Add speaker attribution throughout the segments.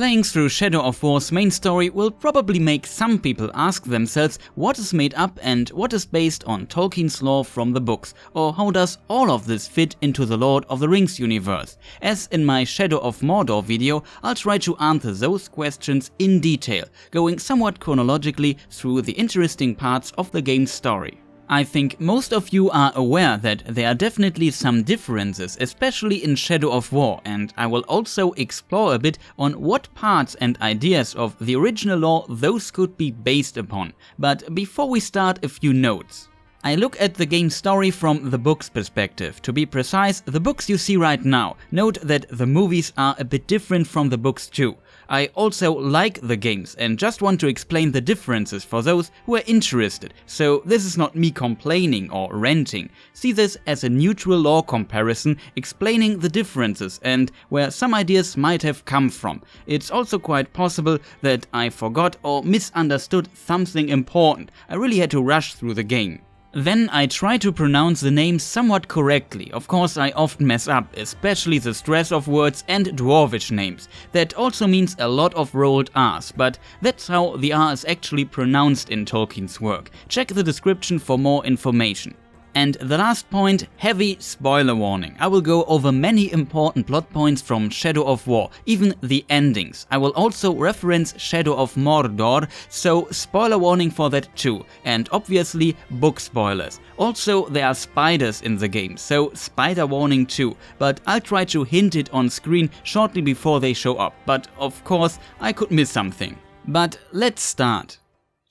Speaker 1: Playing through Shadow of War's main story will probably make some people ask themselves what is made up and what is based on Tolkien's lore from the books, or how does all of this fit into the Lord of the Rings universe. As in my Shadow of Mordor video, I'll try to answer those questions in detail, going somewhat chronologically through the interesting parts of the game's story. I think most of you are aware that there are definitely some differences, especially in Shadow of War, and I will also explore a bit on what parts and ideas of the original lore those could be based upon. But before we start, a few notes. I look at the game's story from the book's perspective. To be precise, the books you see right now. Note that the movies are a bit different from the books too. I also like the games and just want to explain the differences for those who are interested, so this is not me complaining or ranting. See this as a neutral lore comparison explaining the differences and where some ideas might have come from. It's also quite possible that I forgot or misunderstood something important. I really had to rush through the game. Then I try to pronounce the names somewhat correctly. Of course I often mess up, especially the stress of words and dwarvish names. That also means a lot of rolled R's, but that's how the R is actually pronounced in Tolkien's work. Check the description for more information. And the last point, heavy spoiler warning. I will go over many important plot points from Shadow of War, even the endings. I will also reference Shadow of Mordor, so spoiler warning for that too. And obviously book spoilers. Also there are spiders in the game, so spider warning too. But I'll try to hint it on screen shortly before they show up. But of course I could miss something. But let's start.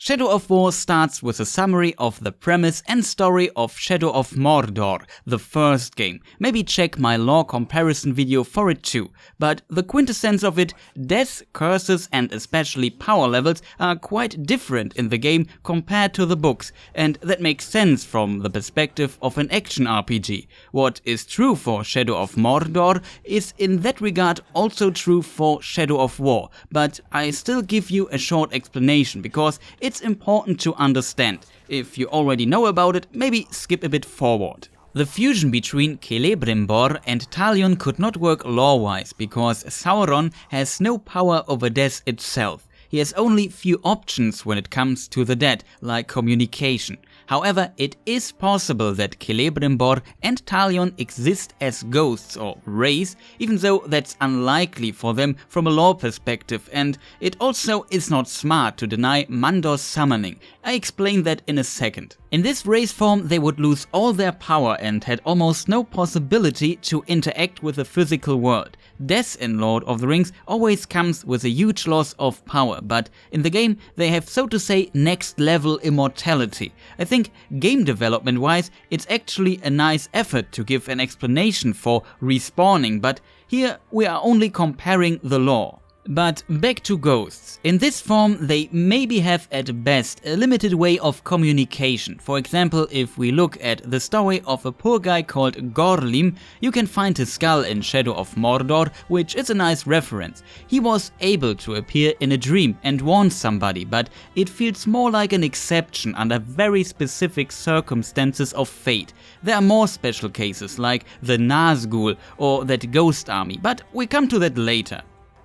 Speaker 1: Shadow of War starts with a summary of the premise and story of Shadow of Mordor, the first game. Maybe check my lore comparison video for it too. But the quintessence of it, death, curses and especially power levels are quite different in the game compared to the books, and that makes sense from the perspective of an action RPG. What is true for Shadow of Mordor is in that regard also true for Shadow of War, but I still give you a short explanation because it's important to understand. If you already know about it, maybe skip a bit forward. The fusion between Celebrimbor and Talion could not work lore-wise because Sauron has no power over death itself. He has only few options when it comes to the dead, like communication. However, it is possible that Celebrimbor and Talion exist as ghosts or wraiths, even though that's unlikely for them from a lore perspective, and it also is not smart to deny Mandor's summoning. I explain that in a second. In this wraith form they would lose all their power and had almost no possibility to interact with the physical world. Death in Lord of the Rings always comes with a huge loss of power, but in the game they have, so to say, next level immortality. I think game development wise it's actually a nice effort to give an explanation for respawning, but here we are only comparing the lore. But back to ghosts. In this form they maybe have at best a limited way of communication. For example, if we look at the story of a poor guy called Gorlim, you can find his skull in Shadow of Mordor, which is a nice reference. He was able to appear in a dream and warn somebody, but it feels more like an exception under very specific circumstances of fate. There are more special cases like the Nazgul or that ghost army, but we come to that later.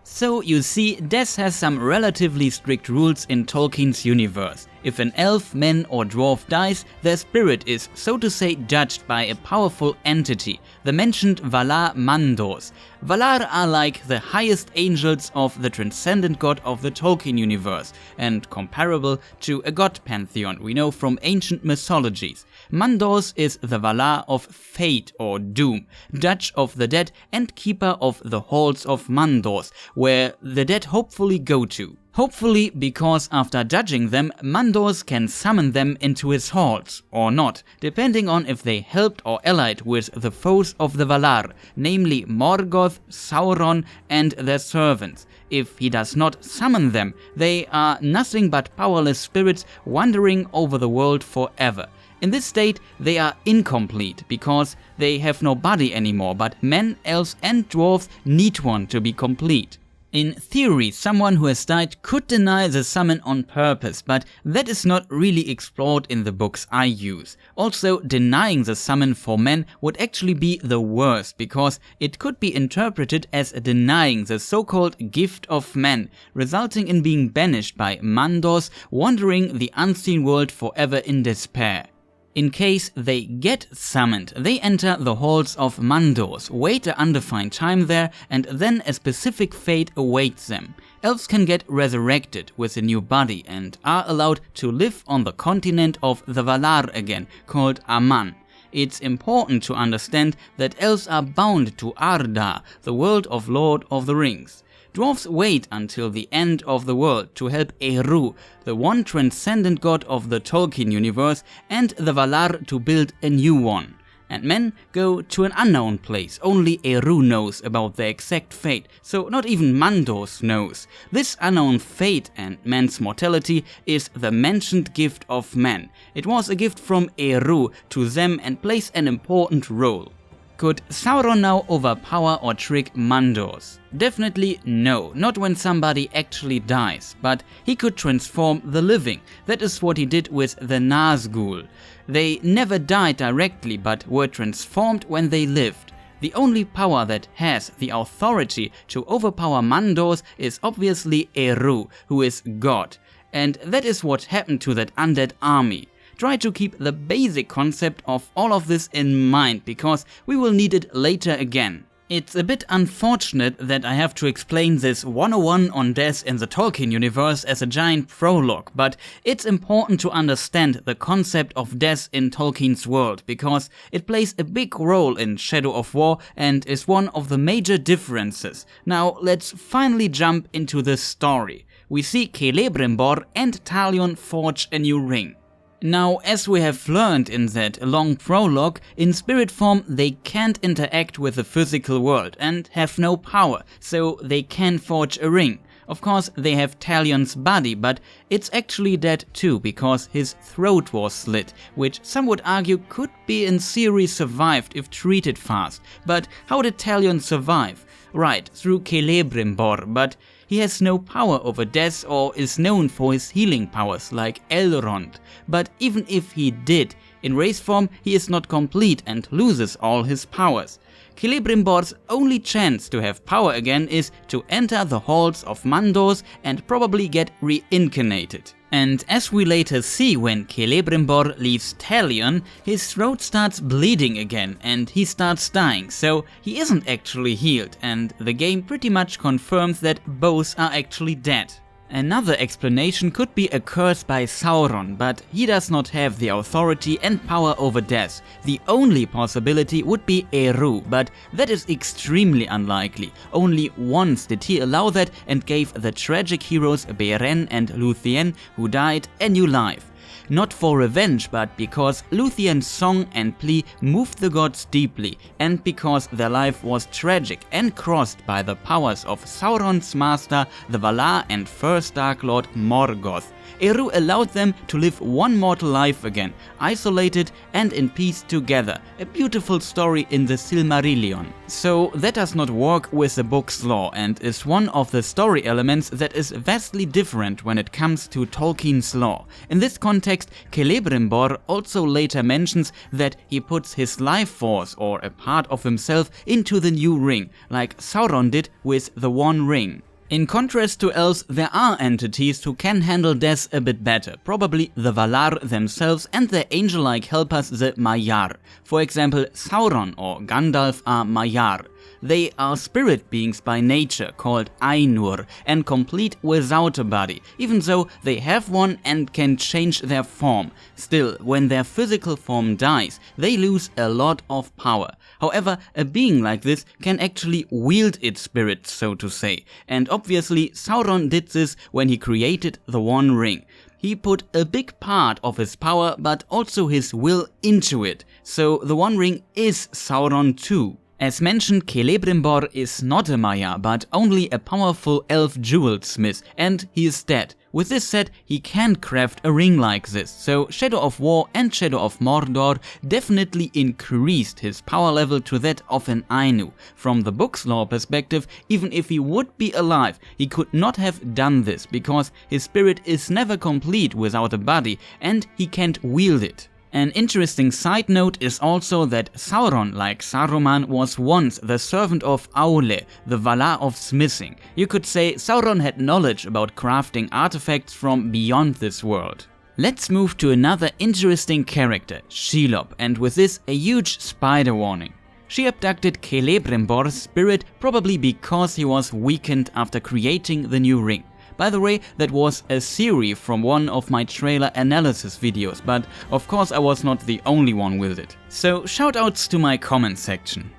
Speaker 1: So you see, death has some relatively strict rules in Tolkien's universe. If an elf, man or dwarf dies, their spirit is, so to say, judged by a powerful entity, the mentioned Valar Mandos. Valar are like the highest angels of the transcendent god of the Tolkien universe, and comparable to a god pantheon we know from ancient mythologies. Mandos is the Valar of fate or doom, judge of the dead and keeper of the halls of Mandos, where the dead hopefully go to. Hopefully, because after judging them, Mandos can summon them into his halls, or not, depending on if they helped or allied with the foes of the Valar, namely Morgoth, Sauron and their servants. If he does not summon them, they are nothing but powerless spirits wandering over the world forever. In this state, they are incomplete, because they have no body anymore, but men, elves and dwarves need one to be complete. In theory, someone who has died could deny the summon on purpose, but that is not really explored in the books I use. Also, denying the summon for men would actually be the worst, because it could be interpreted as denying the so-called gift of men, resulting in being banished by Mandors, wandering the unseen world forever in despair. In case they get summoned, they enter the halls of Mandors, wait an undefined time there, and then a specific fate awaits them. Elves can get resurrected with a new body and are allowed to live on the continent of the Valar again, called Aman. It's important to understand that elves are bound to Arda, the world of Lord of the Rings. Dwarves wait until the end of the world to help Eru, the one transcendent god of the Tolkien universe, and the Valar to build a new one. And men go to an unknown place. Only Eru knows about their exact fate, so not even Mandors knows. This unknown fate and man's mortality is the mentioned gift of men. It was a gift from Eru to them and plays an important role. Could Sauron now overpower or trick Mandors? Definitely no, not when somebody actually dies, but he could transform the living. That is what he did with the Nazgul. They never died directly, but were transformed when they lived. The only power that has the authority to overpower Mandors is obviously Eru, who is God. And that is what happened to that undead army. Try to keep the basic concept of all of this in mind, because we will need it later again. It's a bit unfortunate that I have to explain this 101 on death in the Tolkien universe as a giant prologue, but it's important to understand the concept of death in Tolkien's world, because it plays a big role in Shadow of War and is one of the major differences. Now let's finally jump into the story. We see Celebrimbor and Talion forge a new ring. Now, as we have learned in that long prologue, in spirit form they can't interact with the physical world and have no power, so they can forge a ring. Of course, they have Talion's body, but it's actually dead too, because his throat was slit, which some would argue could be in theory survived if treated fast. But how did Talion survive? Right, through Celebrimbor, but he has no power over death or is known for his healing powers like Elrond. But even if he did, in race form he is not complete and loses all his powers. Celebrimbor's only chance to have power again is to enter the halls of Mandors and probably get reincarnated. And as we later see, when Celebrimbor leaves Talion, his throat starts bleeding again and he starts dying, so he isn't actually healed, and the game pretty much confirms that both are actually dead. Another explanation could be a curse by Sauron, but he does not have the authority and power over death. The only possibility would be Eru, but that is extremely unlikely. Only once did he allow that and gave the tragic heroes Beren and Luthien, who died, a new life. Not for revenge, but because Luthien's song and plea moved the gods deeply, and because their life was tragic and crossed by the powers of Sauron's master, the Valar, and first Dark Lord Morgoth. Eru allowed them to live one mortal life again, isolated and in peace together. A beautiful story in the Silmarillion. So that does not work with the book's lore and is one of the story elements that is vastly different when it comes to Tolkien's lore. In this context, Celebrimbor also later mentions that he puts his life force or a part of himself into the new ring, like Sauron did with the One Ring. In contrast to elves, there are entities who can handle death a bit better, probably the Valar themselves and their angel-like helpers, the Maiar. For example, Sauron or Gandalf are Maiar. They are spirit beings by nature, called Ainur, and complete without a body, even though they have one and can change their form. Still, when their physical form dies, they lose a lot of power. However, a being like this can actually wield its spirit, so to say, and obviously Sauron did this when he created the One Ring. He put a big part of his power, but also his will into it, so the One Ring is Sauron too. As mentioned, Celebrimbor is not a Maiar, but only a powerful elf jewel smith, and he is dead, With this said, he can't craft a ring like this, so Shadow of War and Shadow of Mordor definitely increased his power level to that of an Ainu. From the book's lore perspective, even if he would be alive, he could not have done this because his spirit is never complete without a body and he can't wield it. An interesting side note is also that Sauron, like Saruman, was once the servant of Aule, the Valar of smithing. You could say Sauron had knowledge about crafting artifacts from beyond this world. Let's move to another interesting character, Shelob, and with this a huge spider warning. She abducted Celebrimbor's spirit probably because he was weakened after creating the new ring. By the way, that was a theory from one of my trailer analysis videos, but of course I was not the only one with it. So shoutouts to my comment section.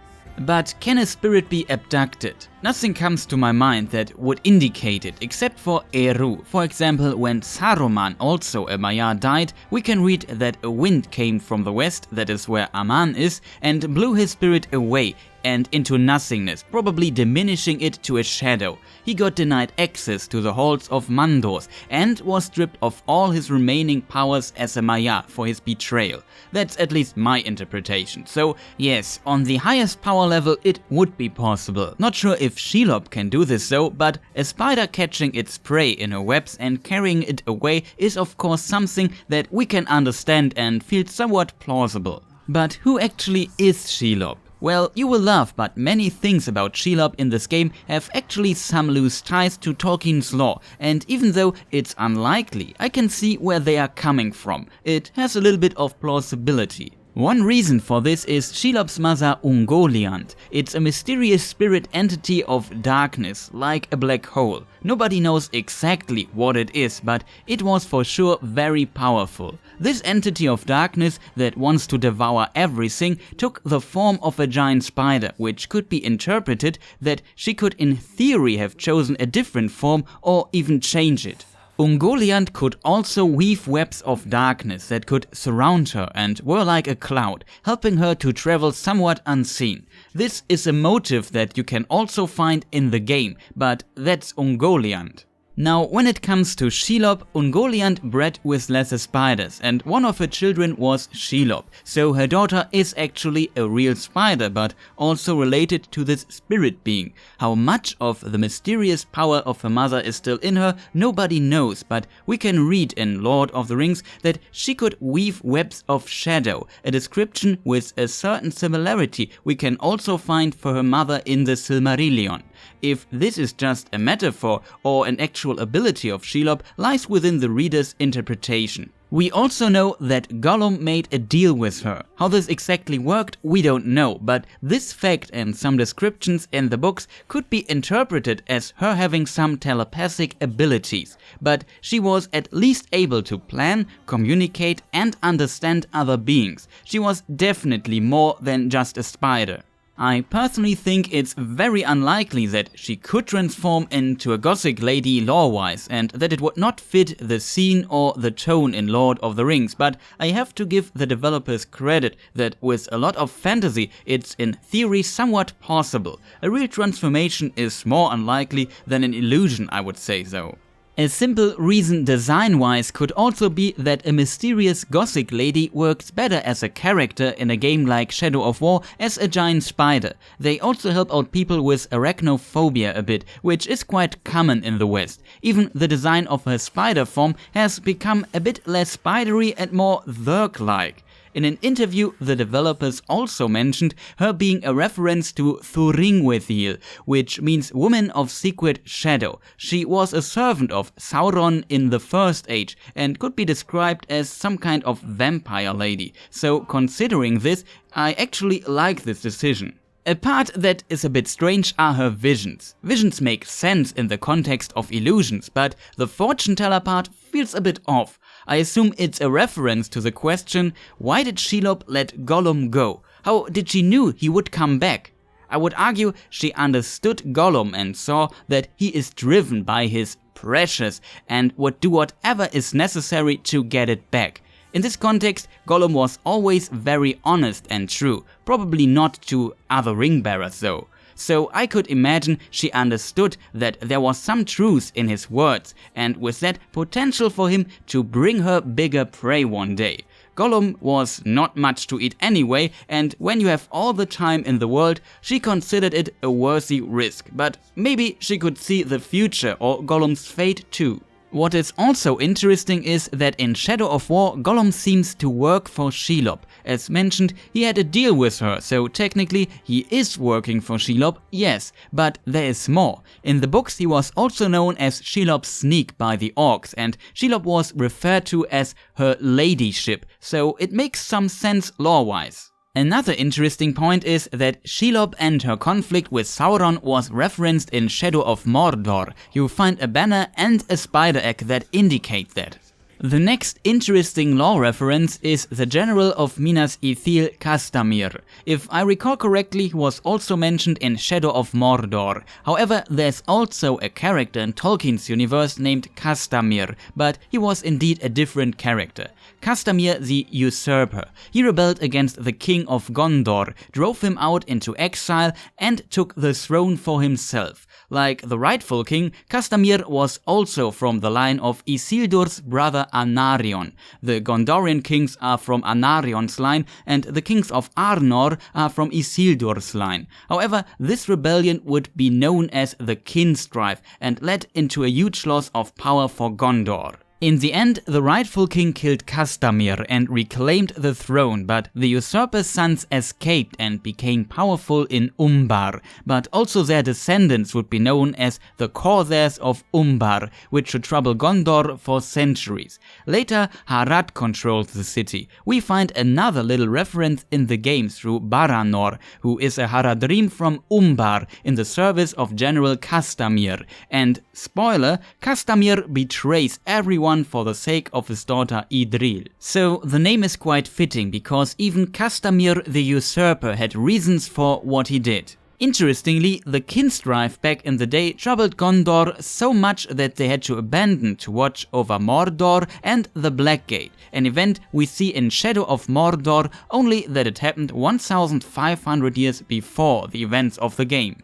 Speaker 1: But can a spirit be abducted? Nothing comes to my mind that would indicate it, except for Eru. For example, when Saruman, also a Maiar, died, we can read that a wind came from the west, that is where Aman is, and blew his spirit away and into nothingness, probably diminishing it to a shadow. He got denied access to the halls of Mandos and was stripped of all his remaining powers as a Maiar for his betrayal. That's at least my interpretation. So yes, on the highest power level it would be possible. Not sure if Shelob can do this though, but a spider catching its prey in her webs and carrying it away is of course something that we can understand and feel somewhat plausible. But who actually is Shelob? Well, you will laugh, but many things about Shelob in this game have actually some loose ties to Tolkien's lore, and even though it's unlikely, I can see where they are coming from. It has a little bit of plausibility. One reason for this is Shelob's mother Ungoliant. It's a mysterious spirit entity of darkness, like a black hole. Nobody knows exactly what it is, but it was for sure very powerful. This entity of darkness that wants to devour everything took the form of a giant spider, which could be interpreted that she could in theory have chosen a different form or even change it. Ungoliant could also weave webs of darkness that could surround her and were like a cloud, helping her to travel somewhat unseen. This is a motive that you can also find in the game, but that's Ungoliant. Now, when it comes to Shelob, Ungoliant bred with lesser spiders, and one of her children was Shelob, so her daughter is actually a real spider, but also related to this spirit being. How much of the mysterious power of her mother is still in her, nobody knows, but we can read in Lord of the Rings that she could weave webs of shadow, a description with a certain similarity we can also find for her mother in the Silmarillion. If this is just a metaphor or an actual ability of Shelob lies within the reader's interpretation. We also know that Gollum made a deal with her. How this exactly worked, we don't know, but this fact and some descriptions in the books could be interpreted as her having some telepathic abilities. But she was at least able to plan, communicate and understand other beings. She was definitely more than just a spider. I personally think it's very unlikely that she could transform into a gothic lady lore-wise, and that it would not fit the scene or the tone in Lord of the Rings, but I have to give the developers credit that with a lot of fantasy it's in theory somewhat possible. A real transformation is more unlikely than an illusion, I would say though. A simple reason design-wise could also be that a mysterious gothic lady works better as a character in a game like Shadow of War as a giant spider. They also help out people with arachnophobia a bit, which is quite common in the West. Even the design of her spider form has become a bit less spidery and more Thurg-like. In an interview, the developers also mentioned her being a reference to Thuringwethil, which means woman of secret shadow. She was a servant of Sauron in the First Age and could be described as some kind of vampire lady. So considering this, I actually like this decision. A part that is a bit strange are her visions. Visions make sense in the context of illusions, but the fortune teller part feels a bit off. I assume it's a reference to the question, why did Shelob let Gollum go? How did she knew he would come back? I would argue she understood Gollum and saw that he is driven by his precious and would do whatever is necessary to get it back. In this context, Gollum was always very honest and true, probably not to other ring bearers though. so I could imagine she understood that there was some truth in his words, and with that potential for him to bring her bigger prey one day. Gollum was not much to eat anyway, and when you have all the time in the world, she considered it a worthy risk, but maybe she could see the future or Gollum's fate too. What is also interesting is that in Shadow of War, Gollum seems to work for Shelob. As mentioned, he had a deal with her, so technically he is working for Shelob, yes, but there is more. In the books he was also known as Shelob's Sneak by the orcs, and Shelob was referred to as her ladyship, so it makes some sense lore-wise. Another interesting point is that Shelob and her conflict with Sauron was referenced in Shadow of Mordor. You find a banner and a spider egg that indicate that. The next interesting lore reference is the general of Minas Ithil, Castamir. If I recall correctly, he was also mentioned in Shadow of Mordor. However, there's also a character in Tolkien's universe named Castamir, but he was indeed a different character. Castamir the Usurper. He rebelled against the king of Gondor, drove him out into exile and took the throne for himself. Like the rightful king, Castamir was also from the line of Isildur's brother Anarion. The Gondorian kings are from Anarion's line and the kings of Arnor are from Isildur's line. However, this rebellion would be known as the Kinstrife and led into a huge loss of power for Gondor. In the end, the rightful king killed Castamir and reclaimed the throne, but the usurper's sons escaped and became powerful in Umbar, but also their descendants would be known as the Corsairs of Umbar, which should trouble Gondor for centuries. Later, Harad controlled the city. We find another little reference in the game through Baranor, who is a Haradrim from Umbar in the service of General Castamir, and spoiler, Castamir betrays everyone for the sake of his daughter Idril. So the name is quite fitting because even Castamir the Usurper had reasons for what he did. Interestingly, the Kinstrife back in the day troubled Gondor so much that they had to abandon to watch over Mordor and the Blackgate, an event we see in Shadow of Mordor, only that it happened 1500 years before the events of the game.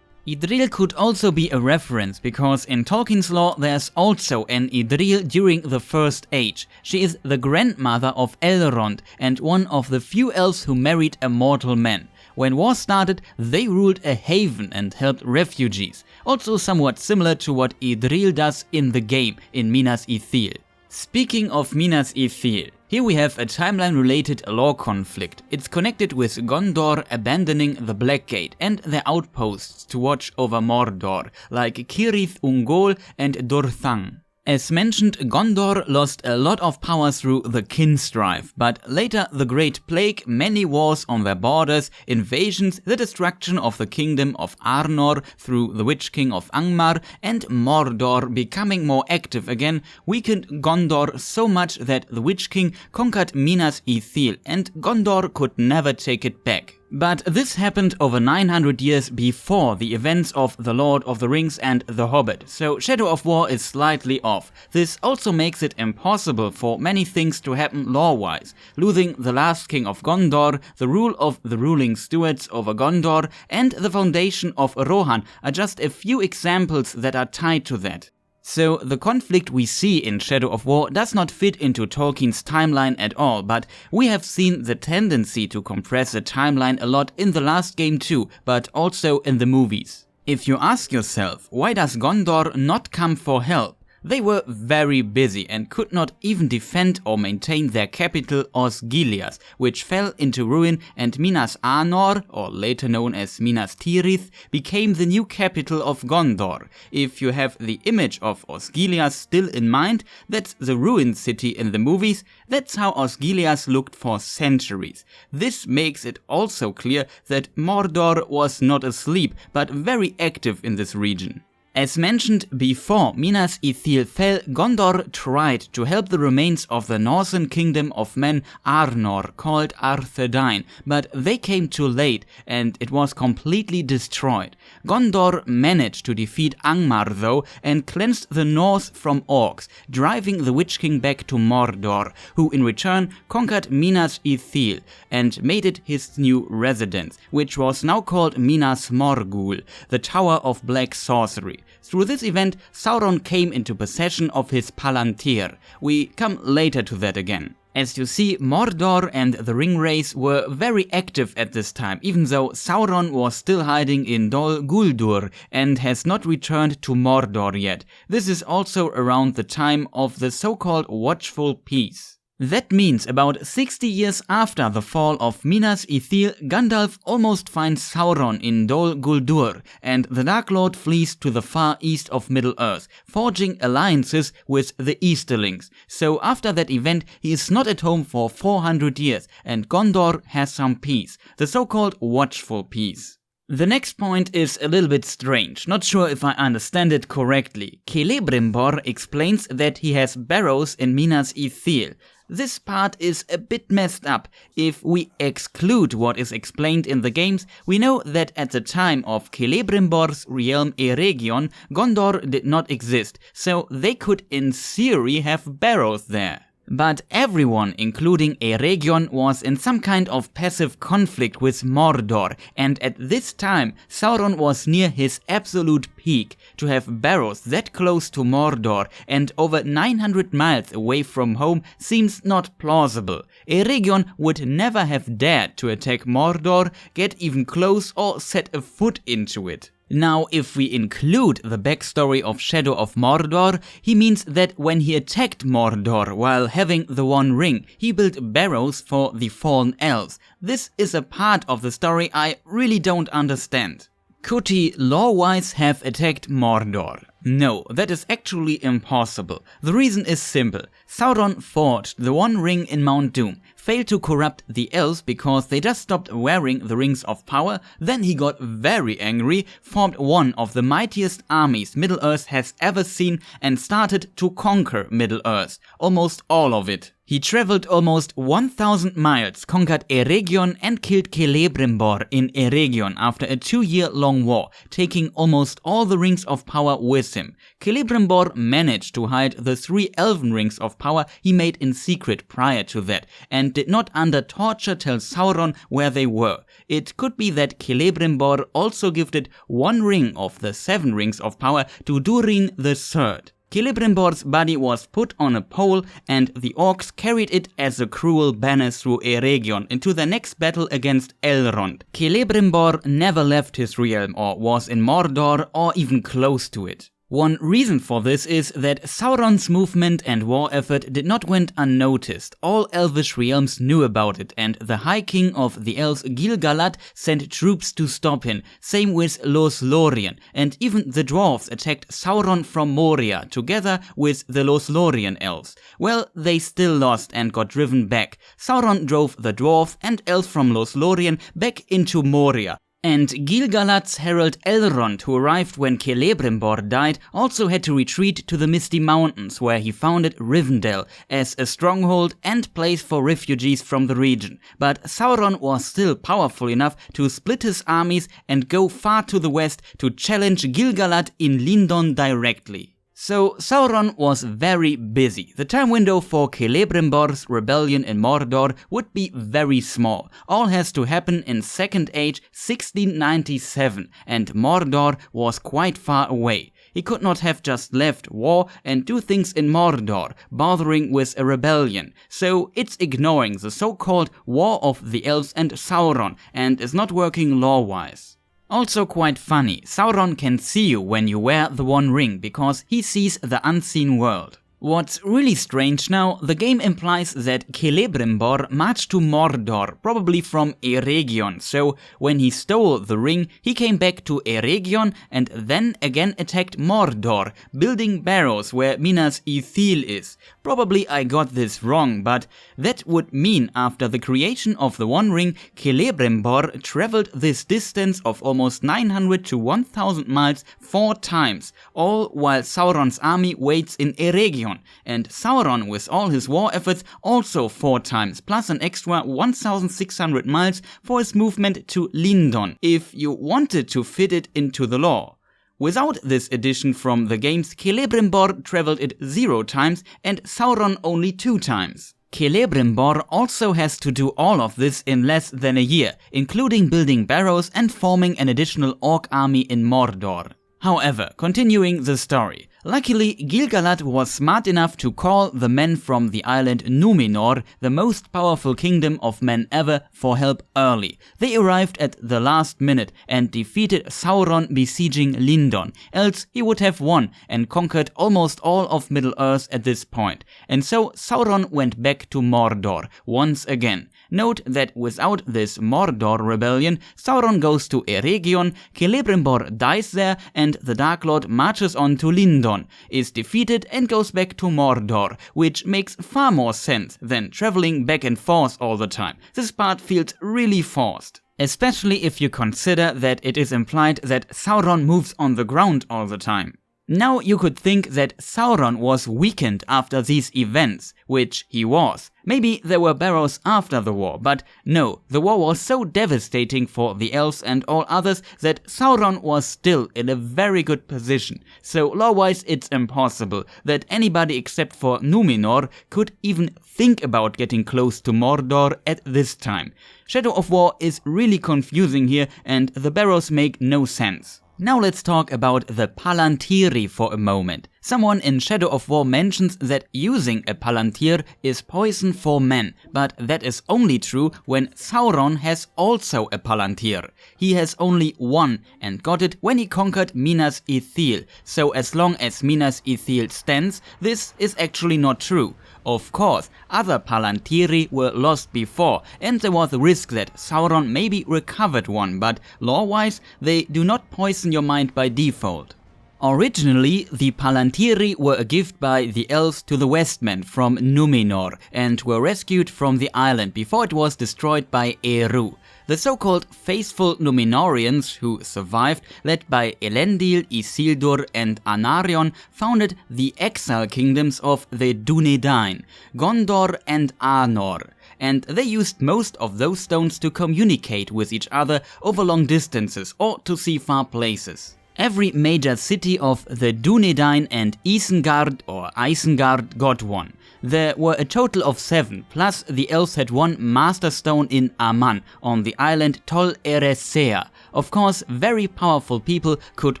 Speaker 1: Idril could also be a reference, because in Tolkien's lore there's also an Idril during the First Age. She is the grandmother of Elrond and one of the few elves who married a mortal man. When war started, they ruled a haven and helped refugees, also somewhat similar to what Idril does in the game in Minas Ithil. Speaking of Minas Ithil, here we have a timeline-related lore conflict. It's connected with Gondor abandoning the Blackgate and their outposts to watch over Mordor, like Cirith Ungol and Durthang. As mentioned, Gondor lost a lot of power through the Kinstrife, but later the Great Plague, many wars on their borders, invasions, the destruction of the kingdom of Arnor through the Witch King of Angmar, and Mordor becoming more active again, weakened Gondor so much that the Witch King conquered Minas Ithil and Gondor could never take it back. But this happened over 900 years before the events of The Lord of the Rings and The Hobbit, so Shadow of War is slightly off. This also makes it impossible for many things to happen lore-wise. Losing the last king of Gondor, the rule of the ruling stewards over Gondor, and the foundation of Rohan are just a few examples that are tied to that. So the conflict we see in Shadow of War does not fit into Tolkien's timeline at all, but we have seen the tendency to compress the timeline a lot in the last game too, but also in the movies. If you ask yourself, why does Gondor not come for help? They were very busy and could not even defend or maintain their capital Osgiliath, which fell into ruin, and Minas Anor, or later known as Minas Tirith, became the new capital of Gondor. If you have the image of Osgiliath still in mind, that's the ruined city in the movies, that's how Osgiliath looked for centuries. This makes it also clear that Mordor was not asleep, but very active in this region. As mentioned before Minas Ithil fell, Gondor tried to help the remains of the northern kingdom of men Arnor, called Arthedain, but they came too late and it was completely destroyed. Gondor managed to defeat Angmar though and cleansed the north from orcs, driving the Witch King back to Mordor, who in return conquered Minas Ithil and made it his new residence, which was now called Minas Morgul, the Tower of Black Sorcery. Through this event, Sauron came into possession of his Palantir. We come later to that again. As you see, Mordor and the Ringwraiths were very active at this time, even though Sauron was still hiding in Dol Guldur and has not returned to Mordor yet. This is also around the time of the so-called Watchful Peace. That means about 60 years after the fall of Minas Ithil, Gandalf almost finds Sauron in Dol Guldur, and the Dark Lord flees to the far east of Middle-earth, forging alliances with the Easterlings. So after that event, he is not at home for 400 years, and Gondor has some peace, the so-called Watchful Peace. The next point is a little bit strange, not sure if I understand it correctly. Celebrimbor explains that he has barrows in Minas Ithil. This part is a bit messed up. If we exclude what is explained in the games, we know that at the time of Celebrimbor's realm Eregion, Gondor did not exist, so they could in theory have barrows there. But everyone, including Eregion, was in some kind of passive conflict with Mordor, and at this time Sauron was near his absolute peak. To have barrows that close to Mordor and over 900 miles away from home seems not plausible. Eregion would never have dared to attack Mordor, get even close or set a foot into it. Now, if we include the backstory of Shadow of Mordor, he means that when he attacked Mordor while having the One Ring, he built barrows for the fallen elves. This is a part of the story I really don't understand. Could he lore-wise have attacked Mordor? No, that is actually impossible. The reason is simple. Sauron forged the One Ring in Mount Doom, failed to corrupt the elves because they just stopped wearing the Rings of Power, then he got very angry, formed one of the mightiest armies Middle-earth has ever seen and started to conquer Middle-earth, almost all of it. He traveled almost 1000 miles, conquered Eregion and killed Celebrimbor in Eregion after a 2-year-long war, taking almost all the Rings of Power with him. Celebrimbor managed to hide the 3 elven Rings of Power he made in secret prior to that, and did not under torture tell Sauron where they were. It could be that Celebrimbor also gifted 1 ring of the 7 Rings of Power to Durin III. Celebrimbor's body was put on a pole and the orcs carried it as a cruel banner through Eregion into the next battle against Elrond. Celebrimbor never left his realm or was in Mordor or even close to it. One reason for this is that Sauron's movement and war effort did not went unnoticed. All elvish realms knew about it, and the High King of the Elves, Gil-galad, sent troops to stop him. Same with Lothlorien, and even the dwarves attacked Sauron from Moria together with the Lothlorien elves. Well, they still lost and got driven back. Sauron drove the dwarf and elves from Lothlorien back into Moria. And Gil-galad's herald Elrond, who arrived when Celebrimbor died, also had to retreat to the Misty Mountains, where he founded Rivendell as a stronghold and place for refugees from the region. But Sauron was still powerful enough to split his armies and go far to the west to challenge Gil-galad in Lindon directly. So Sauron was very busy. The time window for Celebrimbor's rebellion in Mordor would be very small. All has to happen in Second Age 1697, and Mordor was quite far away. He could not have just left war and do things in Mordor, bothering with a rebellion. So it's ignoring the so-called War of the Elves and Sauron, and is not working lore-wise. Also quite funny, Sauron can see you when you wear the One Ring because he sees the unseen world. What's really strange now, the game implies that Celebrimbor marched to Mordor, probably from Eregion, so when he stole the ring, he came back to Eregion and then again attacked Mordor, building barrows where Minas Ithil is. Probably I got this wrong, but that would mean after the creation of the One Ring, Celebrimbor traveled this distance of almost 900 to 1000 miles 4 times, all while Sauron's army waits in Eregion. And Sauron, with all his war efforts, also 4 times, plus an extra 1600 miles for his movement to Lindon, if you wanted to fit it into the lore. Without this addition from the games, Celebrimbor traveled it 0 times and Sauron only 2 times. Celebrimbor also has to do all of this in less than a year, including building barrows and forming an additional orc army in Mordor. However, continuing the story, luckily Gil-galad was smart enough to call the men from the island Numenor, the most powerful kingdom of men ever, for help early. They arrived at the last minute and defeated Sauron besieging Lindon, else he would have won and conquered almost all of Middle-earth at this point. And so Sauron went back to Mordor once again. Note that without this Mordor rebellion, Sauron goes to Eregion, Celebrimbor dies there, and the Dark Lord marches on to Lindon, is defeated and goes back to Mordor, which makes far more sense than traveling back and forth all the time. This part feels really forced. Especially if you consider that it is implied that Sauron moves on the ground all the time. Now you could think that Sauron was weakened after these events, which he was. Maybe there were barrows after the war, but no, the war was so devastating for the elves and all others that Sauron was still in a very good position. So lore-wise it's impossible that anybody except for Numenor could even think about getting close to Mordor at this time. Shadow of War is really confusing here and the barrows make no sense. Now let's talk about the Palantiri for a moment. Someone in Shadow of War mentions that using a Palantir is poison for men, but that is only true when Sauron has also a Palantir. He has only one and got it when he conquered Minas Ithil, so as long as Minas Ithil stands, this is actually not true. Of course, other Palantiri were lost before, and there was the risk that Sauron maybe recovered one, but lore-wise, they do not poison your mind by default. Originally, the Palantiri were a gift by the elves to the Westmen from Numenor and were rescued from the island before it was destroyed by Eru. The so-called faithful Numenorians who survived, led by Elendil, Isildur and Anarion, founded the exile kingdoms of the Dunedain, Gondor and Arnor. And they used most of those stones to communicate with each other over long distances or to see far places. Every major city of the Dunedain and Isengard got one. There were a total of 7, plus the elves had one master stone in Aman on the island Tol Eressëa. Of course, very powerful people could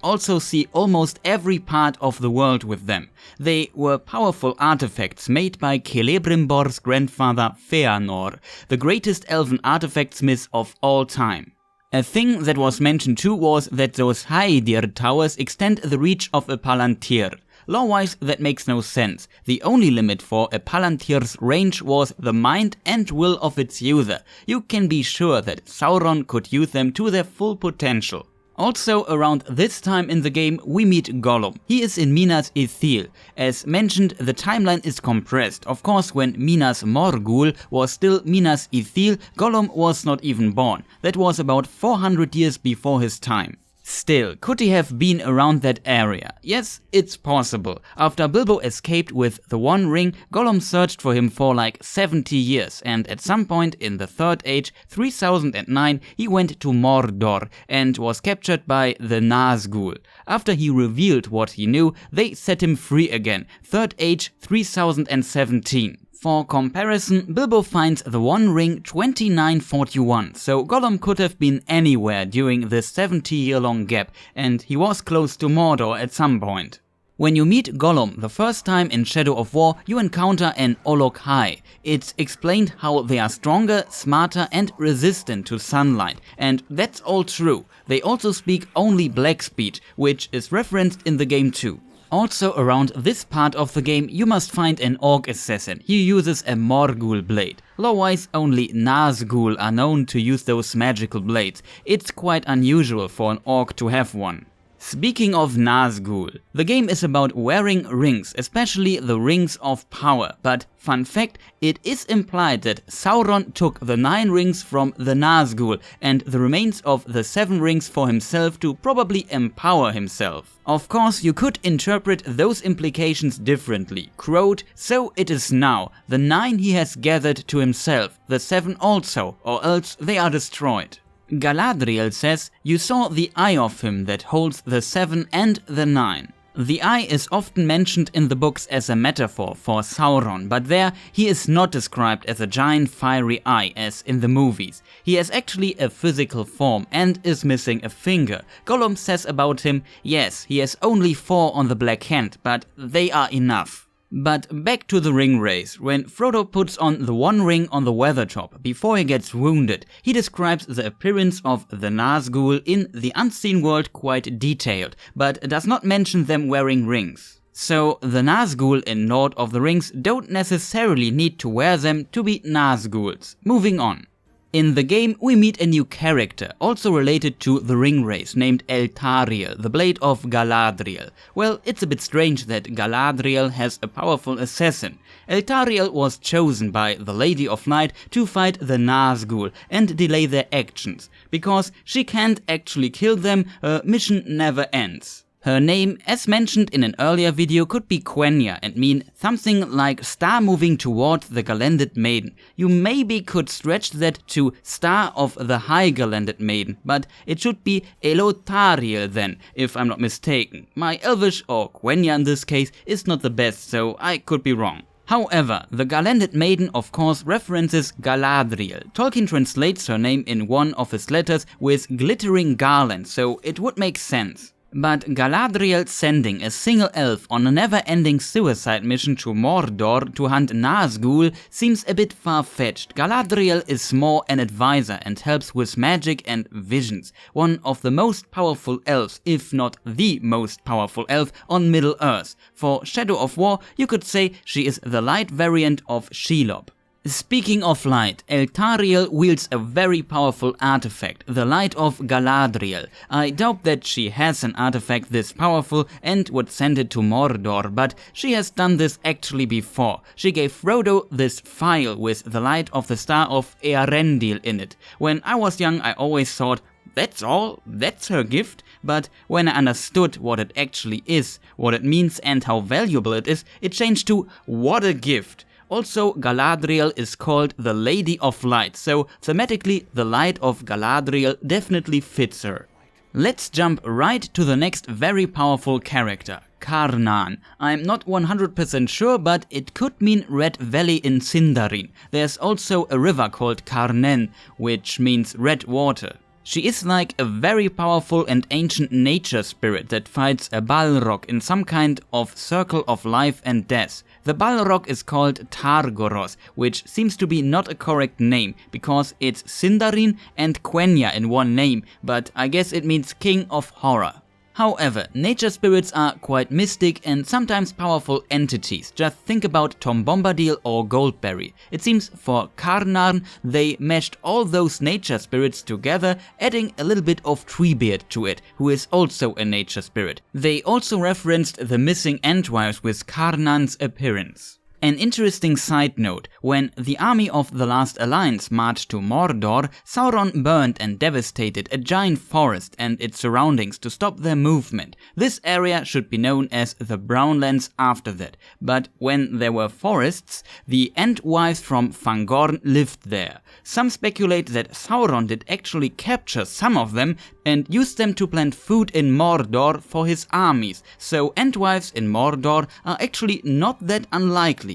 Speaker 1: also see almost every part of the world with them. They were powerful artifacts made by Celebrimbor's grandfather Feanor, the greatest elven artifact smith of all time. A thing that was mentioned too was that those Haedir towers extend the reach of a Palantir. Lore-wise, that makes no sense. The only limit for a Palantir's range was the mind and will of its user. You can be sure that Sauron could use them to their full potential. Also, around this time in the game, we meet Gollum. He is in Minas Ithil. As mentioned, the timeline is compressed. Of course, when Minas Morgul was still Minas Ithil, Gollum was not even born. That was about 400 years before his time. Still, could he have been around that area? Yes, it's possible. After Bilbo escaped with the One Ring, Gollum searched for him for like 70 years, and at some point in the Third Age, 3009, he went to Mordor and was captured by the Nazgul. After he revealed what he knew, they set him free again. Third Age 3017. For comparison, Bilbo finds the One Ring 2941, so Gollum could have been anywhere during this 70-year-long gap, and he was close to Mordor at some point. When you meet Gollum the first time in Shadow of War, you encounter an Olog-hai. It's explained how they are stronger, smarter and resistant to sunlight, and that's all true. They also speak only black speech, which is referenced in the game too. Also around this part of the game you must find an orc assassin. He uses a Morgul blade. Lore-wise only Nazgul are known to use those magical blades. It's quite unusual for an orc to have one. Speaking of Nazgul, the game is about wearing rings, especially the rings of power, but fun fact, it is implied that Sauron took the 9 rings from the Nazgul and the remains of the 7 rings for himself to probably empower himself. Of course, you could interpret those implications differently. Quote, "So it is now, the 9 he has gathered to himself, the 7 also, or else they are destroyed." Galadriel says, "You saw the eye of him that holds the 7 and the 9. The eye is often mentioned in the books as a metaphor for Sauron, but there he is not described as a giant fiery eye as in the movies. He has actually a physical form and is missing a finger. Gollum says about him, yes, he has only 4 on the black hand, but they are enough." But back to the ring race. When Frodo puts on the 1 ring on the Weathertop before he gets wounded, he describes the appearance of the Nazgul in the Unseen World quite detailed, but does not mention them wearing rings. So the Nazgul in Lord of the Rings don't necessarily need to wear them to be Nazguls. Moving on. In the game we meet a new character, also related to the ring race, named Eltariel, the blade of Galadriel. Well, it's a bit strange that Galadriel has a powerful assassin. Eltariel was chosen by the Lady of Night to fight the Nazgul and delay their actions. Because she can't actually kill them, her mission never ends. Her name, as mentioned in an earlier video, could be Quenya and mean something like star moving toward the Galanded Maiden. You maybe could stretch that to Star of the High Galanded Maiden, but it should be Elotariel then, if I'm not mistaken. My Elvish, or Quenya in this case, is not the best, so I could be wrong. However, the Galanded Maiden of course references Galadriel. Tolkien translates her name in one of his letters with glittering garland, so it would make sense. But Galadriel sending a single elf on a never-ending suicide mission to Mordor to hunt Nazgul seems a bit far-fetched. Galadriel is more an advisor and helps with magic and visions. One of the most powerful elves, if not the most powerful elf on Middle-earth. For Shadow of War, you could say she is the light variant of Shelob. Speaking of light, Eltariel wields a very powerful artifact, the Light of Galadriel. I doubt that she has an artifact this powerful and would send it to Mordor, but she has done this actually before. She gave Frodo this phial with the light of the Star of Earendil in it. When I was young I always thought, that's all? That's her gift? But when I understood what it actually is, what it means and how valuable it is, it changed to what a gift. Also, Galadriel is called the Lady of Light, so thematically the light of Galadriel definitely fits her. Let's jump right to the next very powerful character, Carnan. I'm not 100% sure, but it could mean Red Valley in Sindarin. There's also a river called Carnen, which means red water. She is like a very powerful and ancient nature spirit that fights a Balrog in some kind of circle of life and death. The Balrog is called Targoros, which seems to be not a correct name, because it's Sindarin and Quenya in one name, but I guess it means King of Horror. However, nature spirits are quite mystic and sometimes powerful entities. Just think about Tom Bombadil or Goldberry. It seems for Carnan they meshed all those nature spirits together, adding a little bit of Treebeard to it, who is also a nature spirit. They also referenced the missing Entwives with Carnan's appearance. An interesting side note, when the army of the Last Alliance marched to Mordor, Sauron burned and devastated a giant forest and its surroundings to stop their movement. This area should be known as the Brownlands after that, but when there were forests, the Entwives from Fangorn lived there. Some speculate that Sauron did actually capture some of them and used them to plant food in Mordor for his armies, so Entwives in Mordor are actually not that unlikely.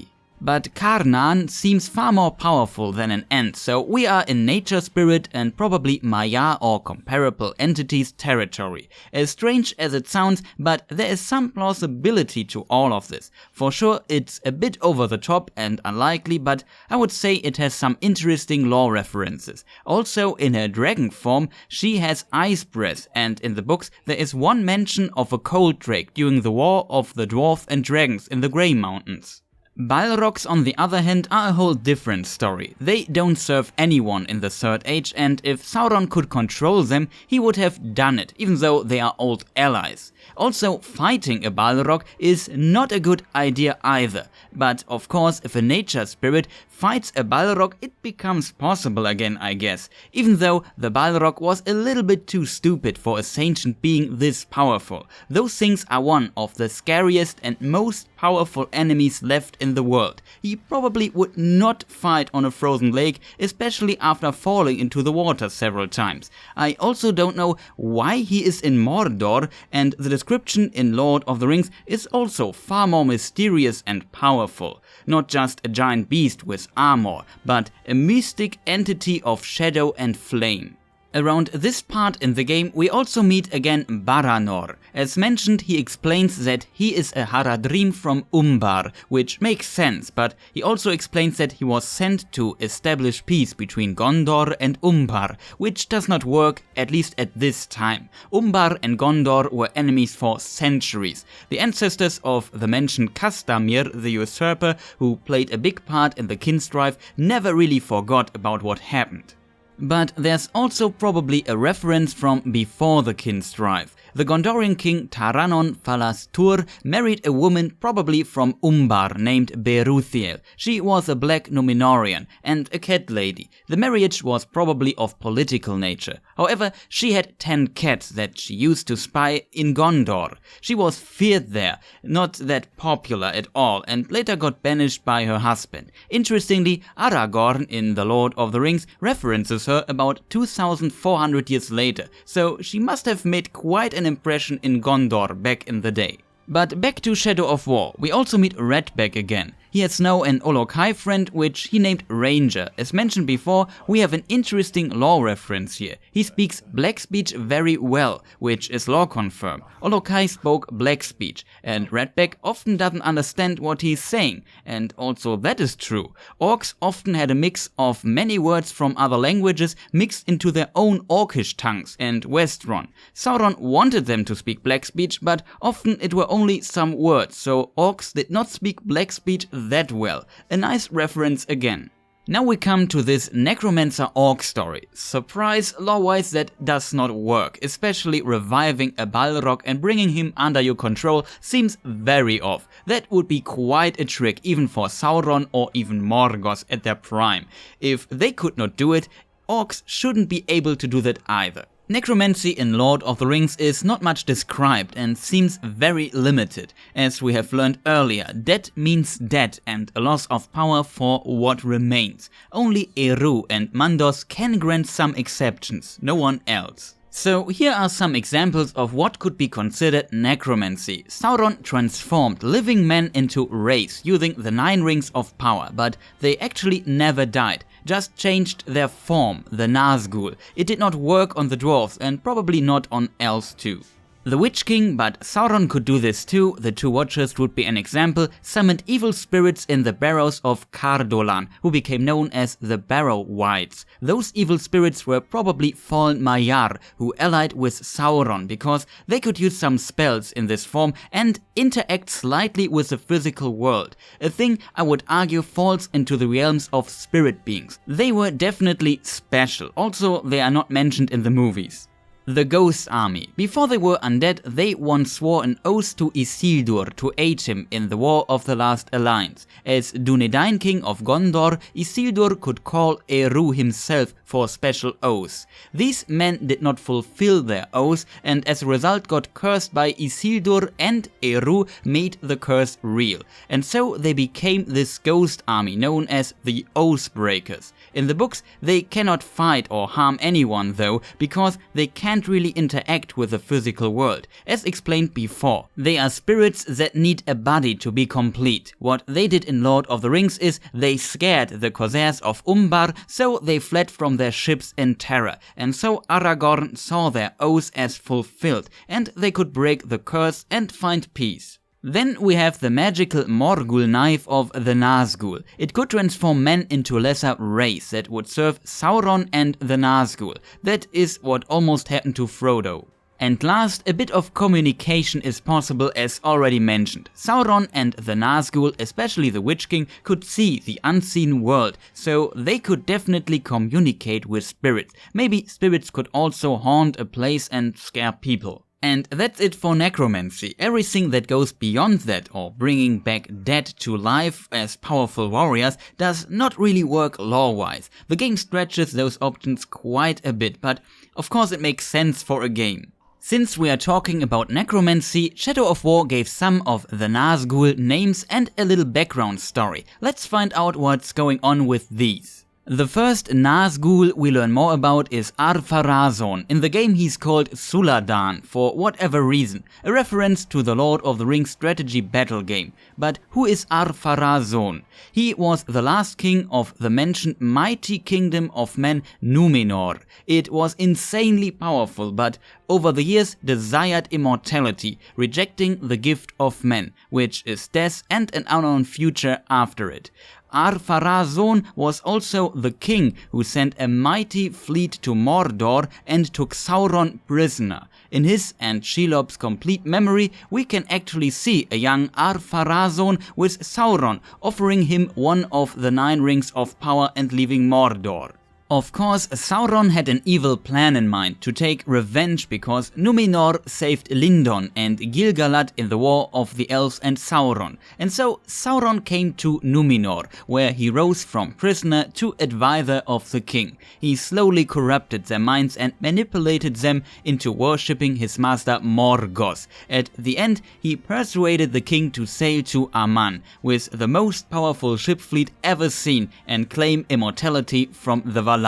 Speaker 1: But Karnan seems far more powerful than an ant, so we are in nature spirit and probably Maya or comparable entities territory. As strange as it sounds, but there is some plausibility to all of this. For sure it's a bit over the top and unlikely, but I would say it has some interesting lore references. Also, in her dragon form, she has ice breath, and in the books there is one mention of a cold drake during the War of the Dwarves and Dragons in the Grey Mountains. Balrogs, on the other hand, are a whole different story. They don't serve anyone in the Third Age, and if Sauron could control them, he would have done it, even though they are old allies. Also, fighting a Balrog is not a good idea either, but of course if a nature spirit fights a Balrog it becomes possible again, I guess, even though the Balrog was a little bit too stupid for a sentient being this powerful. Those things are one of the scariest and most powerful enemies left in the world. He probably would not fight on a frozen lake, especially after falling into the water several times. I also don't know why he is in Mordor, and the description in Lord of the Rings is also far more mysterious and powerful. Not just a giant beast with armor, but a mystic entity of shadow and flame. Around this part in the game we also meet again Baranor. As mentioned, he explains that he is a Haradrim from Umbar, which makes sense, but he also explains that he was sent to establish peace between Gondor and Umbar, which does not work, at least at this time. Umbar and Gondor were enemies for centuries. The ancestors of the mentioned Castamir, the usurper, who played a big part in the kinstrife, never really forgot about what happened. But there's also probably a reference from before the kinstrife. The Gondorian king Taranon Falastur married a woman probably from Umbar named Beruthiel. She was a black Númenórean and a cat lady. The marriage was probably of political nature. However, she had 10 cats that she used to spy in Gondor. She was feared there, not that popular at all, and later got banished by her husband. Interestingly, Aragorn in The Lord of the Rings references her about 2400 years later, so she must have made quite an impression in Gondor back in the day. But back to Shadow of War, we also meet Redback again. He has now an Uruk-hai friend, which he named Ranger. As mentioned before, we have an interesting lore reference here. He speaks Black speech very well, which is lore confirmed. Uruk-hai spoke Black speech, and Redback often doesn't understand what he's saying, and also that is true. Orcs often had a mix of many words from other languages mixed into their own Orcish tongues and Westron. Sauron wanted them to speak Black speech, but often it were only some words, so Orcs did not speak Black speech that well. A nice reference again. Now we come to this Necromancer Orc story. Surprise, lore-wise that does not work, especially reviving a Balrog and bringing him under your control seems very off. That would be quite a trick even for Sauron or even Morgoth at their prime. If they could not do it, Orcs shouldn't be able to do that either. Necromancy in Lord of the Rings is not much described and seems very limited. As we have learned earlier, dead means dead and a loss of power for what remains. Only Eru and Mandos can grant some exceptions, no one else. So here are some examples of what could be considered necromancy. Sauron transformed living men into wraiths using the 9 rings of power, but they actually never died, just changed their form, the Nazgul. It did not work on the dwarves and probably not on elves too. The Witch King, but Sauron could do this too, the 2 Watchers would be an example, summoned evil spirits in the barrows of Cardolan, who became known as the Barrow Wights. Those evil spirits were probably fallen Maiar, who allied with Sauron because they could use some spells in this form and interact slightly with the physical world, a thing I would argue falls into the realms of spirit beings. They were definitely special, also they are not mentioned in the movies. The Ghost Army. Before they were undead, they once swore an oath to Isildur to aid him in the War of the Last Alliance. As Dunedain King of Gondor, Isildur could call Eru himself for special oaths. These men did not fulfill their oaths and as a result got cursed by Isildur, and Eru made the curse real. And so they became this ghost army known as the Oathbreakers. In the books they cannot fight or harm anyone though, because they can't really interact with the physical world. As explained before, they are spirits that need a body to be complete. What they did in Lord of the Rings is they scared the Corsairs of Umbar, so they fled from their ships in terror, and so Aragorn saw their oaths as fulfilled, and they could break the curse and find peace. Then we have the magical Morgul-knife of the Nazgul. It could transform men into a lesser race that would serve Sauron and the Nazgul. That is what almost happened to Frodo. And last, a bit of communication is possible as already mentioned. Sauron and the Nazgul, especially the Witch King, could see the unseen world, so they could definitely communicate with spirits. Maybe spirits could also haunt a place and scare people. And that's it for necromancy. Everything that goes beyond that, or bringing back dead to life as powerful warriors, does not really work lore-wise. The game stretches those options quite a bit, but of course it makes sense for a game. Since we are talking about necromancy, Shadow of War gave some of the Nazgul names and a little background story. Let's find out what's going on with these. The first Nazgul we learn more about is Ar-Pharazôn. In the game he's called Suladan for whatever reason, a reference to the Lord of the Rings strategy battle game. But who is Ar-Pharazôn? He was the last king of the mentioned mighty kingdom of men Numenor. It was insanely powerful, but over the years desired immortality, rejecting the gift of men, which is death and an unknown future after it. Ar-Pharazôn was also the king who sent a mighty fleet to Mordor and took Sauron prisoner. In his and Shelob's complete memory, we can actually see a young Ar-Pharazôn with Sauron offering him one of the 9 rings of power and leaving Mordor. Of course, Sauron had an evil plan in mind to take revenge because Numenor saved Lindon and Gil-galad in the war of the elves and Sauron. And so Sauron came to Numenor, where he rose from prisoner to advisor of the king. He slowly corrupted their minds and manipulated them into worshipping his master Morgoth. At the end, he persuaded the king to sail to Aman with the most powerful ship fleet ever seen and claim immortality from the Valar.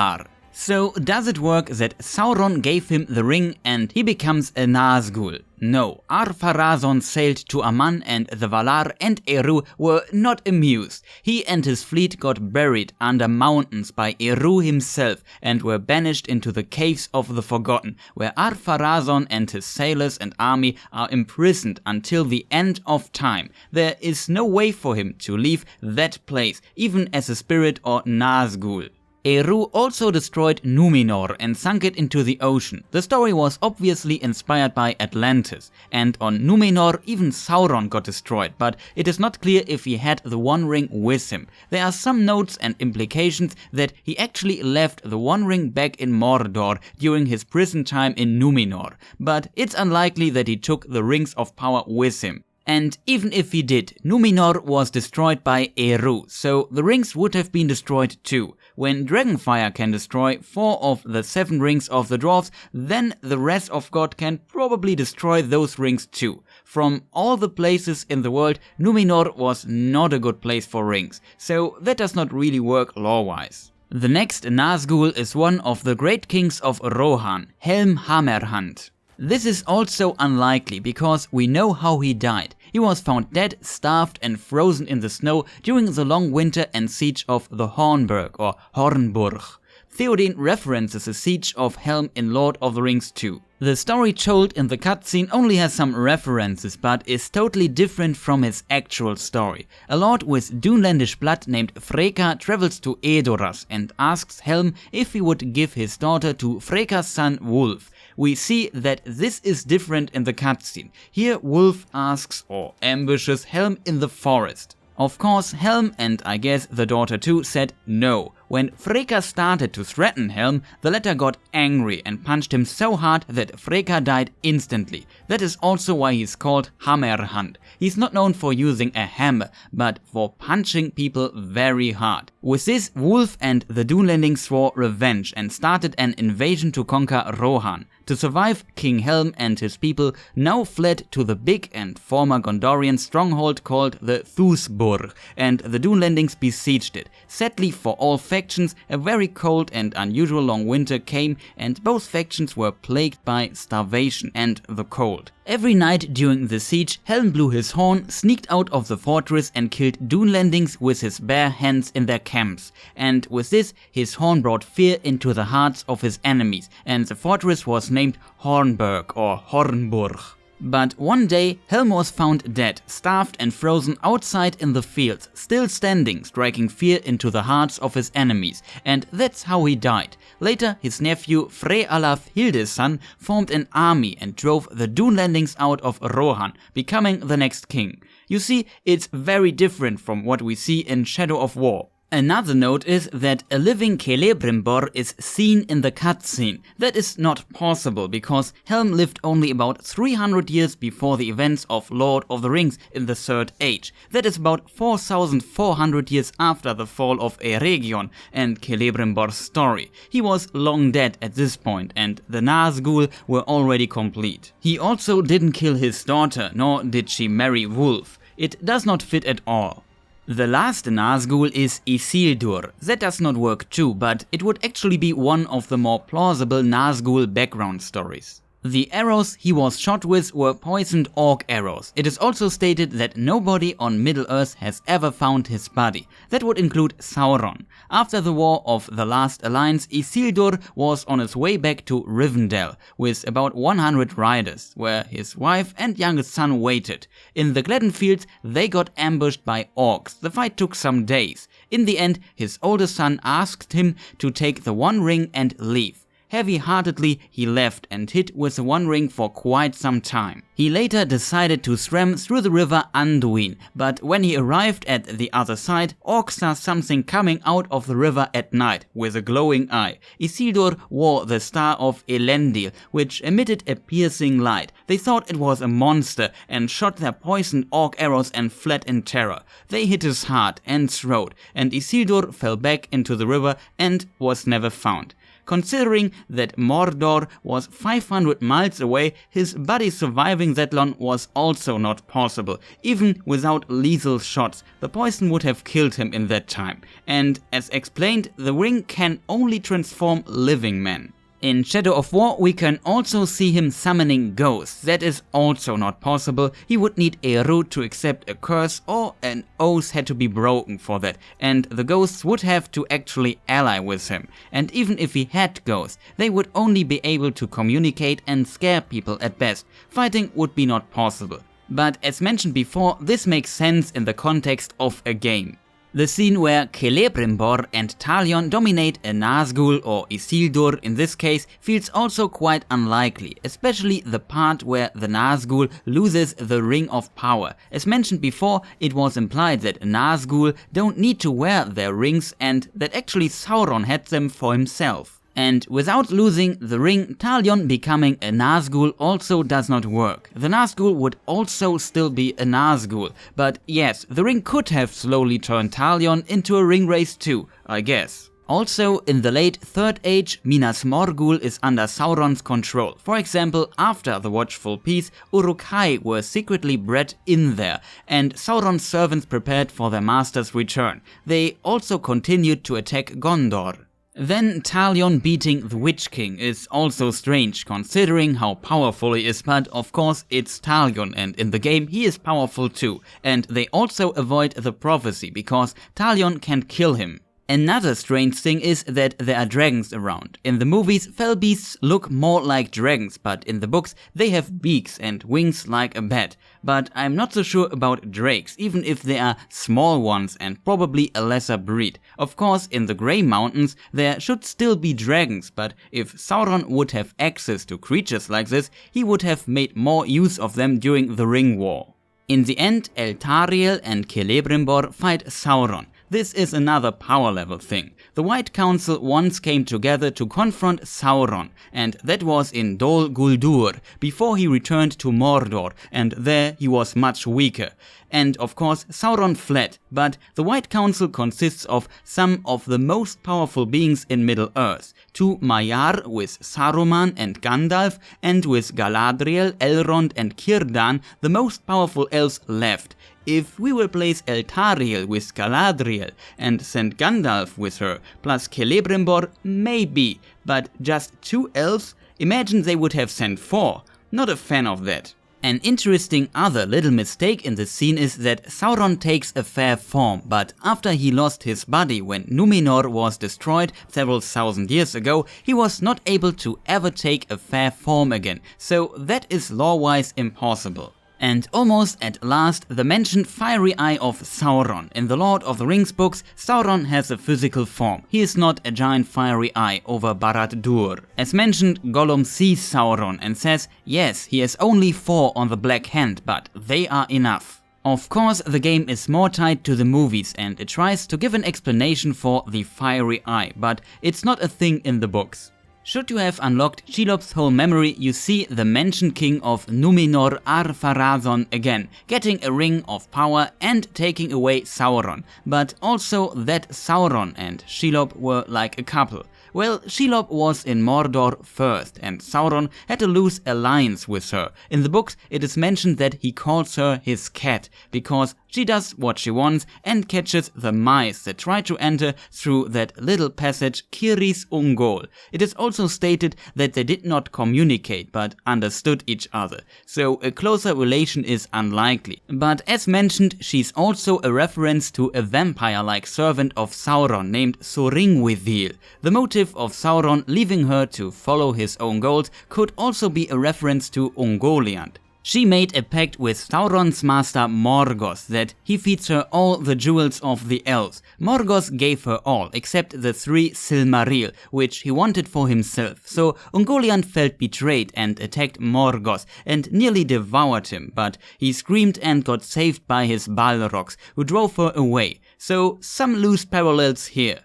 Speaker 1: So does it work that Sauron gave him the ring and he becomes a Nazgul? No, Ar-Pharazôn sailed to Aman and the Valar and Eru were not amused. He and his fleet got buried under mountains by Eru himself and were banished into the Caves of the Forgotten, where Ar-Pharazôn and his sailors and army are imprisoned until the end of time. There is no way for him to leave that place, even as a spirit or Nazgul. Eru also destroyed Numenor and sunk it into the ocean. The story was obviously inspired by Atlantis, and on Numenor even Sauron got destroyed, but it is not clear if he had the One Ring with him. There are some notes and implications that he actually left the One Ring back in Mordor during his prison time in Numenor, but it's unlikely that he took the Rings of Power with him. And even if he did, Numenor was destroyed by Eru, so the rings would have been destroyed too. When Dragonfire can destroy 4 of the 7 rings of the dwarves, then the rest of God can probably destroy those rings too. From all the places in the world, Numenor was not a good place for rings, so that does not really work lore-wise. The next Nazgul is one of the great kings of Rohan, Helm Hammerhand. This is also unlikely because we know how he died. He was found dead, starved and frozen in the snow during the long winter and siege of the Hornburg or Hornburg. Theoden references the siege of Helm in Lord of the Rings too. The story told in the cutscene only has some references but is totally different from his actual story. A lord with Dunelandish blood named Freka travels to Edoras and asks Helm if he would give his daughter to Freka's son Wulf. We see that this is different in the cutscene. Here Wulf asks or ambushes Helm in the forest. Of course Helm, and I guess the daughter too, said no. When Freka started to threaten Helm, the latter got angry and punched him so hard that Freka died instantly. That is also why he's called Hammerhand. He's not known for using a hammer, but for punching people very hard. With this, Wulf and the Dunlendings swore revenge and started an invasion to conquer Rohan. To survive, King Helm and his people now fled to the big and former Gondorian stronghold called the Thusburg, and the Dunlendings besieged it. Sadly for all factions, a very cold and unusual long winter came, and both factions were plagued by starvation and the cold. Every night during the siege, Helm blew his horn, sneaked out of the fortress and killed Dunlendings with his bare hands in their camps. And with this, his horn brought fear into the hearts of his enemies, and the fortress was named Hornburg or Hornburg. But one day, Helm was found dead, starved and frozen outside in the fields, still standing, striking fear into the hearts of his enemies, and that's how he died. Later, his nephew Frey-Alaf Hildeson formed an army and drove the Dunlendings out of Rohan, becoming the next king. You see, it's very different from what we see in Shadow of War. Another note is that a living Celebrimbor is seen in the cutscene. That is not possible because Helm lived only about 300 years before the events of Lord of the Rings in the Third Age. That is about 4,400 years after the fall of Eregion and Celebrimbor's story. He was long dead at this point and the Nazgul were already complete. He also didn't kill his daughter, nor did she marry Wulf. It does not fit at all. The last Nazgul is Isildur. That does not work too, but it would actually be one of the more plausible Nazgul background stories. The arrows he was shot with were poisoned orc arrows. It is also stated that nobody on Middle-earth has ever found his body. That would include Sauron. After the War of the Last Alliance, Isildur was on his way back to Rivendell with about 100 riders, where his wife and youngest son waited. In the Gladden Fields, they got ambushed by orcs. The fight took some days. In the end, his oldest son asked him to take the One Ring and leave. Heavy-heartedly, he left and hid with the One Ring for quite some time. He later decided to swim through the river Anduin, but when he arrived at the other side, orcs saw something coming out of the river at night with a glowing eye. Isildur wore the Star of Elendil, which emitted a piercing light. They thought it was a monster and shot their poisoned orc arrows and fled in terror. They hit his heart and throat, and Isildur fell back into the river and was never found. Considering that Mordor was 500 miles away, his body surviving that long was also not possible. Even without lethal shots, the poison would have killed him in that time. And as explained, the ring can only transform living men. In Shadow of War, we can also see him summoning ghosts. That is also not possible. He would need Eru to accept a curse, or an oath had to be broken for that, and the ghosts would have to actually ally with him. And even if he had ghosts, they would only be able to communicate and scare people at best. Fighting would be not possible. But as mentioned before, this makes sense in the context of a game. The scene where Celebrimbor and Talion dominate a Nazgul, or Isildur in this case, feels also quite unlikely, especially the part where the Nazgul loses the Ring of Power. As mentioned before, it was implied that Nazgul don't need to wear their rings and that actually Sauron had them for himself. And without losing the ring, Talion becoming a Nazgul also does not work. The Nazgul would also still be a Nazgul, but yes, the ring could have slowly turned Talion into a ring race too, I guess. Also, in the late Third Age, Minas Morgul is under Sauron's control. For example, after the Watchful Peace, Uruk-hai were secretly bred in there, and Sauron's servants prepared for their master's return. They also continued to attack Gondor. Then Talion beating the Witch King is also strange, considering how powerful he is, but of course it's Talion, and in the game he is powerful too. And they also avoid the prophecy, because Talion can kill him. Another strange thing is that there are dragons around. In the movies, fell beasts look more like dragons, but in the books they have beaks and wings like a bat. But I'm not so sure about drakes, even if they are small ones and probably a lesser breed. Of course, in the Grey Mountains there should still be dragons, but if Sauron would have access to creatures like this, he would have made more use of them during the Ring War. In the end, Eltariel and Celebrimbor fight Sauron. This is another power level thing. The White Council once came together to confront Sauron, and that was in Dol Guldur, before he returned to Mordor, and there he was much weaker. And of course Sauron fled, but the White Council consists of some of the most powerful beings in Middle-earth. 2 Maiar with Saruman and Gandalf, and with Galadriel, Elrond and Círdan, the most powerful elves left. If we will place Eltariel with Galadriel and send Gandalf with her, plus Celebrimbor, maybe, but just 2 elves? Imagine they would have sent 4. Not a fan of that. An interesting other little mistake in the scene is that Sauron takes a fair form, but after he lost his body when Numenor was destroyed several thousand years ago, he was not able to ever take a fair form again, so that is lore-wise impossible. And almost at last, the mentioned fiery eye of Sauron. In the Lord of the Rings books, Sauron has a physical form. He is not a giant fiery eye over Barad-dûr. As mentioned, Gollum sees Sauron and says, yes, he has only 4 on the Black Hand, but they are enough. Of course, the game is more tied to the movies and it tries to give an explanation for the fiery eye, but it's not a thing in the books. Should you have unlocked Shelob's whole memory, you see the mentioned king of Numenor Ar-Pharazôn again, getting a ring of power and taking away Sauron, but also that Sauron and Shelob were like a couple. Well, Shelob was in Mordor first, and Sauron had a loose alliance with her. In the books, it is mentioned that he calls her his cat, because she does what she wants and catches the mice that try to enter through that little passage Cirith Ungol. It is also stated that they did not communicate, but understood each other, so a closer relation is unlikely. But as mentioned, she's also a reference to a vampire-like servant of Sauron named Soringwithil. The motive of Sauron leaving her to follow his own goals could also be a reference to Ungoliant. She made a pact with Sauron's master Morgos that he feeds her all the jewels of the elves. Morgos gave her all except the 3 Silmaril, which he wanted for himself. So Ungoliant felt betrayed and attacked Morgos and nearly devoured him, but he screamed and got saved by his Balrogs, who drove her away. So some loose parallels here.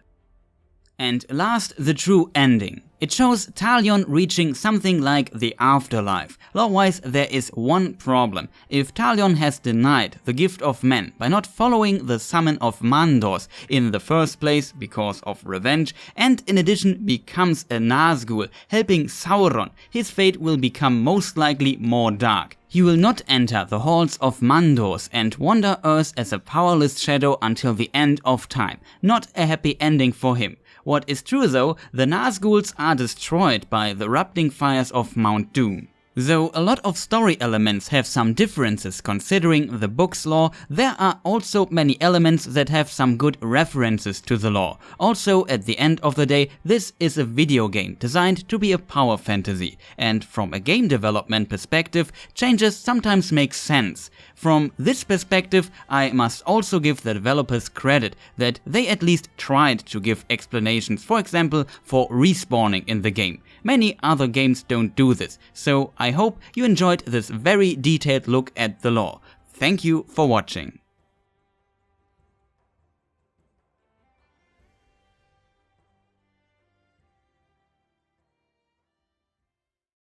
Speaker 1: And last, the true ending. It shows Talion reaching something like the afterlife. Lore-wise, there is one problem. If Talion has denied the gift of men by not following the summon of Mandos in the first place because of revenge, and in addition becomes a Nazgul helping Sauron, his fate will become most likely more dark. He will not enter the halls of Mandos and wander Earth as a powerless shadow until the end of time. Not a happy ending for him. What is true though, the Nazguls are destroyed by the erupting fires of Mount Doom. Though a lot of story elements have some differences considering the book's lore, there are also many elements that have some good references to the lore. Also, at the end of the day, this is a video game designed to be a power fantasy, and from a game development perspective, changes sometimes make sense. From this perspective, I must also give the developers credit that they at least tried to give explanations, for example, for respawning in the game. Many other games don't do this, so I hope you enjoyed this very detailed look at the lore. Thank you for watching.